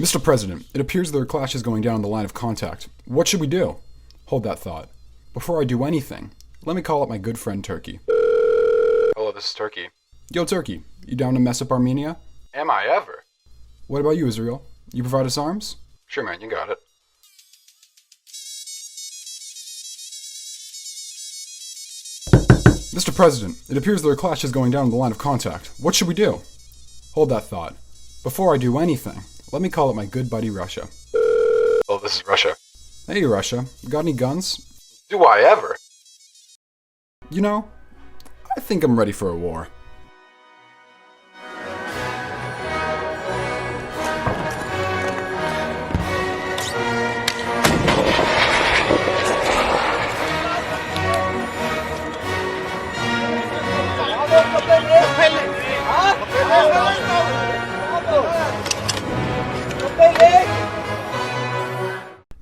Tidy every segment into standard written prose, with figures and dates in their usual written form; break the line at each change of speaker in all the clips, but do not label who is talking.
Mr. President, it appears there are clashes going down on the line of contact. What should we do? Hold that thought. Before I do anything, let me call up my good friend Turkey.
Hello, this is Turkey.
Yo, Turkey, you down to mess up Armenia?
Am I ever?
What about you, Israel? You provide us arms?
Sure, man, you got it.
Mr. President, it appears there are clashes going down on the line of contact. What should we do? Hold that thought. Before I do anything, let me call up my good buddy Russia.
Oh, this is Russia.
Hey, Russia, got any guns?
Do I ever?
You know, I think I'm ready for a war.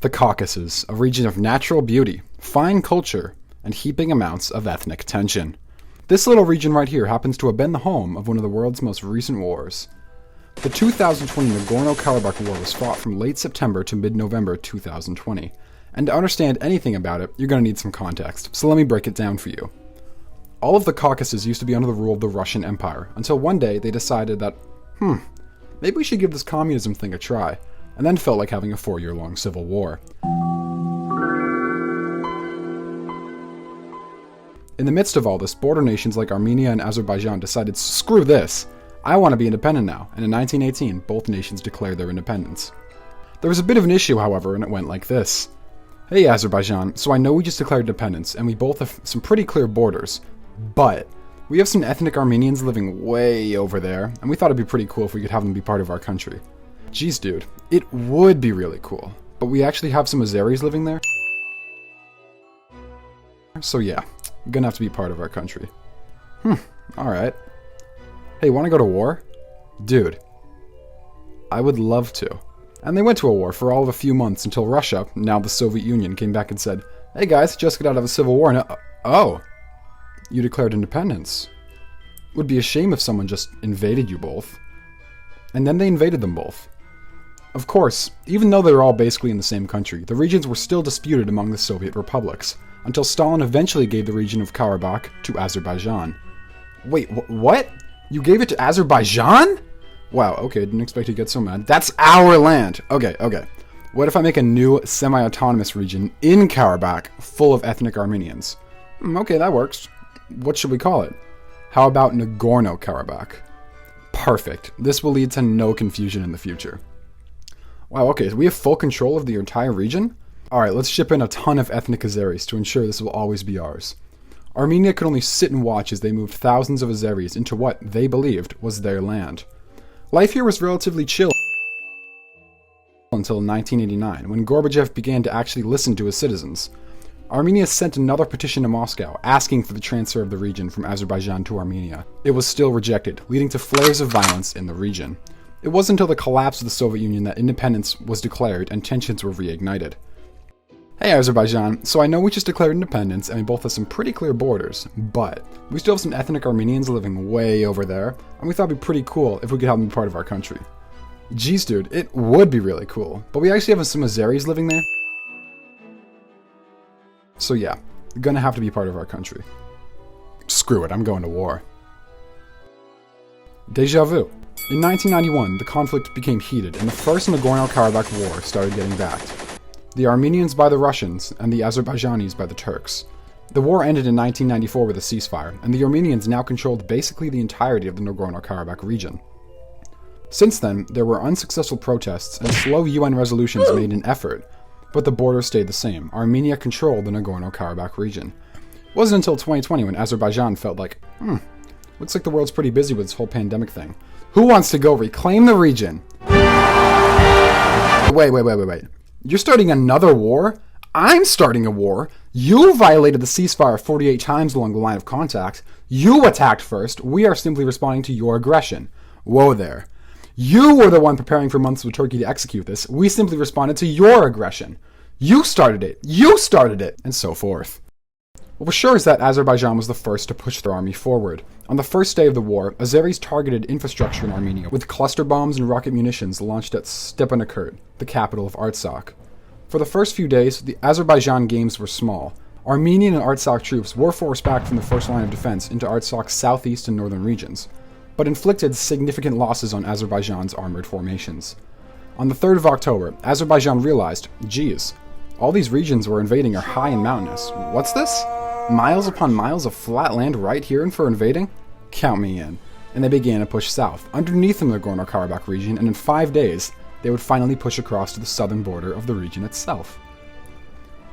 The Caucasus, a region of natural beauty, fine culture, and heaping amounts of ethnic tension. This little region right here happens to have been the home of one of the world's most recent wars. The 2020 Nagorno-Karabakh War was fought from late September to mid-November 2020. And to understand anything about it, you're going to need some context, so let me break it down for you. All of the Caucasus used to be under the rule of the Russian Empire, until one day they decided that, maybe we should give this communism thing a try, and then felt like having a 4-year-long civil war. In the midst of all this, border nations like Armenia and Azerbaijan decided, screw this, I want to be independent now, and in 1918, both nations declared their independence. There was a bit of an issue, however, and it went like this. Hey Azerbaijan, so I know we just declared independence, and we both have some pretty clear borders, but we have some ethnic Armenians living way over there, and we thought it'd be pretty cool if we could have them be part of our country. Geez, dude, it would be really cool, but we actually have some Azeris living there. So yeah, you're gonna have to be part of our country. Alright. Hey, wanna go to war? Dude, I would love to. And they went to a war for all of a few months until Russia, now the Soviet Union, came back and said, hey guys, just got out of a civil war and oh, you declared independence. Would be a shame if someone just invaded you both. And then they invaded them both. Of course, even though they were all basically in the same country, the regions were still disputed among the Soviet republics, until Stalin eventually gave the region of Karabakh to Azerbaijan. Wait, what? You gave it to Azerbaijan? Wow, okay, didn't expect you to get so mad. That's our land! Okay. What if I make a new semi-autonomous region in Karabakh full of ethnic Armenians? Okay, that works. What should we call it? How about Nagorno-Karabakh? Perfect. This will lead to no confusion in the future. Wow, okay, so we have full control of the entire region? Alright, let's ship in a ton of ethnic Azeris to ensure this will always be ours. Armenia could only sit and watch as they moved thousands of Azeris into what they believed was their land. Life here was relatively chill until 1989, when Gorbachev began to actually listen to his citizens. Armenia sent another petition to Moscow, asking for the transfer of the region from Azerbaijan to Armenia. It was still rejected, leading to flares of violence in the region. It wasn't until the collapse of the Soviet Union that independence was declared and tensions were reignited. Hey Azerbaijan, so I know we just declared independence and we both have some pretty clear borders, but we still have some ethnic Armenians living way over there, and we thought it'd be pretty cool if we could have them be part of our country. Geez dude, it would be really cool, but we actually have some Azeris living there. So yeah, you're gonna have to be part of our country. Screw it, I'm going to war. Deja vu. In 1991, the conflict became heated and the First Nagorno-Karabakh War started getting backed. The Armenians by the Russians and the Azerbaijanis by the Turks. The war ended in 1994 with a ceasefire, and the Armenians now controlled basically the entirety of the Nagorno-Karabakh region. Since then, there were unsuccessful protests and slow UN resolutions made an effort, but the border stayed the same. Armenia controlled the Nagorno-Karabakh region. It wasn't until 2020 when Azerbaijan felt like, looks like the world's pretty busy with this whole pandemic thing. Who wants to go reclaim the region? Wait. You're starting another war? I'm starting a war. You violated the ceasefire 48 times along the line of contact. You attacked first. We are simply responding to your aggression. Whoa there. You were the one preparing for months with Turkey to execute this. We simply responded to your aggression. You started it. And so forth. What was sure is that Azerbaijan was the first to push their army forward. On the first day of the war, Azeris targeted infrastructure in Armenia with cluster bombs and rocket munitions launched at Stepanakert, the capital of Artsakh. For the first few days, the Azerbaijan gains were small. Armenian and Artsakh troops were forced back from the first line of defense into Artsakh's southeast and northern regions, but inflicted significant losses on Azerbaijan's armored formations. On the 3rd of October, Azerbaijan realized, geez, all these regions we're invading are high and mountainous. What's this? Miles upon miles of flat land right here and for invading? Count me in. And they began to push south, underneath the Nagorno-Karabakh region, and in 5 days, they would finally push across to the southern border of the region itself.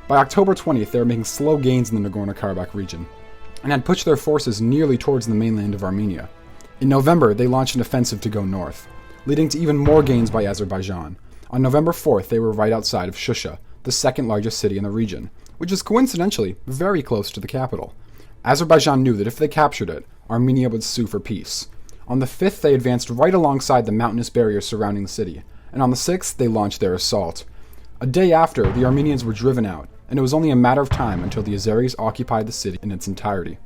By October 20th, they were making slow gains in the Nagorno-Karabakh region, and had pushed their forces nearly towards the mainland of Armenia. In November, they launched an offensive to go north, leading to even more gains by Azerbaijan. On November 4th, they were right outside of Shusha, the second largest city in the region, which is coincidentally very close to the capital. Azerbaijan knew that if they captured it, Armenia would sue for peace. On the 5th, they advanced right alongside the mountainous barrier surrounding the city, and on the 6th, they launched their assault. A day after, the Armenians were driven out, and it was only a matter of time until the Azeris occupied the city in its entirety.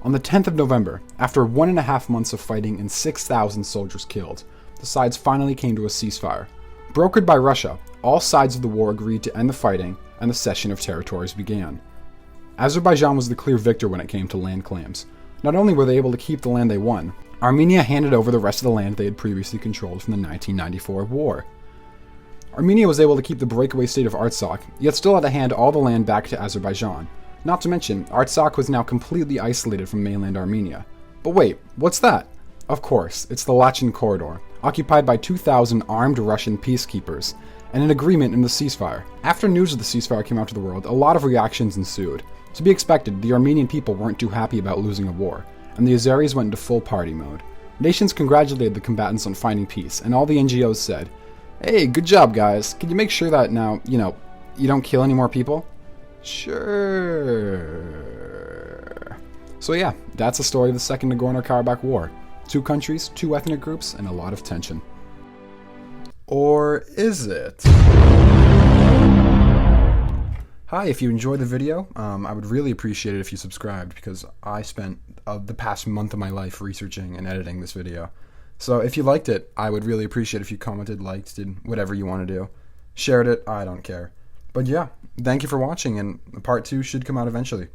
On the 10th of November, after 1.5 months of fighting and 6,000 soldiers killed, the sides finally came to a ceasefire. Brokered by Russia, all sides of the war agreed to end the fighting, and the cession of territories began. Azerbaijan was the clear victor when it came to land claims. Not only were they able to keep the land they won, Armenia handed over the rest of the land they had previously controlled from the 1994 war. Armenia was able to keep the breakaway state of Artsakh, yet still had to hand all the land back to Azerbaijan. Not to mention, Artsakh was now completely isolated from mainland Armenia. But wait, what's that? Of course, it's the Lachin Corridor, occupied by 2,000 armed Russian peacekeepers, and an agreement in the ceasefire. After news of the ceasefire came out to the world, a lot of reactions ensued. To be expected, the Armenian people weren't too happy about losing a war, and the Azeris went into full party mode. Nations congratulated the combatants on finding peace, and all the NGOs said, "Hey, good job guys, can you make sure that now, you don't kill any more people?" Sure. So yeah, that's the story of the Second Nagorno-Karabakh War. 2 countries, 2 ethnic groups, and a lot of tension. Or is it? Hi, if you enjoyed the video, I would really appreciate it if you subscribed, because I spent the past month of my life researching and editing this video. So if you liked it, I would really appreciate if you commented, liked, did whatever you want to do. Shared it, I don't care. But yeah, thank you for watching, and part 2 should come out eventually.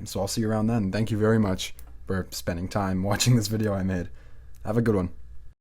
So I'll see you around then. Thank you very much for spending time watching this video I made. Have a good one.